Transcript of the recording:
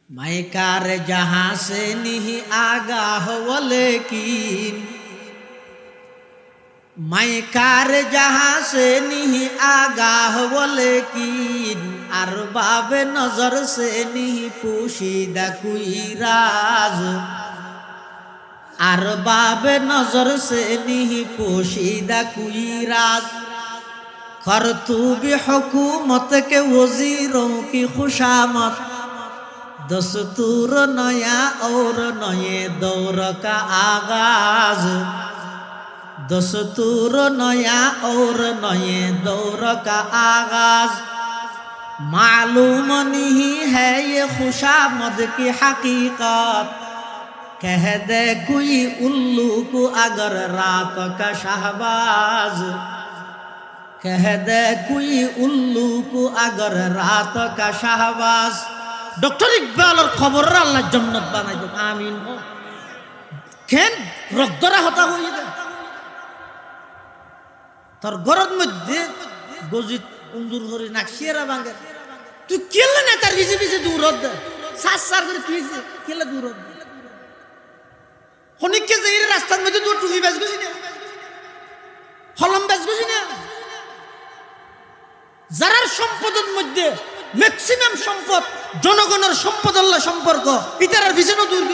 मैं कार जहां से नहीं आगाह वो लेकिन मैं कार जहां से नहीं आगाह वो लेकिन अरबाब नजर से नहीं पोशीदा कोई राज अरबाब नजर से नहीं पोशीदा कोई राज करतूब हुकूमत के वजीरों की खुशामद दस्तूर नया और नए दौर का आगाज दस्तूर नया और नए दौर का आगाज मालूम नहीं है ये खुशामद की हकीकत कह दे कोई उल्लू को अगर रात का शहबाज कह दे कोई उल्लू को अगर रात का शहबाज डॉक्टर इकबाल और खबर अल्लाह जन्नत बनाई दो आमीन हो केन रक्तरा हता হই দে তোর গরদ মধ্যে গজিত উন্দুর করে নাকশিরা ভাঙে তুই কেলে না তার ভিজে ভিজে দূরত দে সার করে তুই কেলে দূরত হনিকে যে এই রাস্তার মধ্যে তুই টুপি বেচ গছিস না হলম বেচ গছিস না যারার সম্পদের মধ্যে ম্যাক্সিমাম সম্পদ জনগণের সম্পদ আল্লাহ সম্পর্ক ইতার ভিজেনো দূর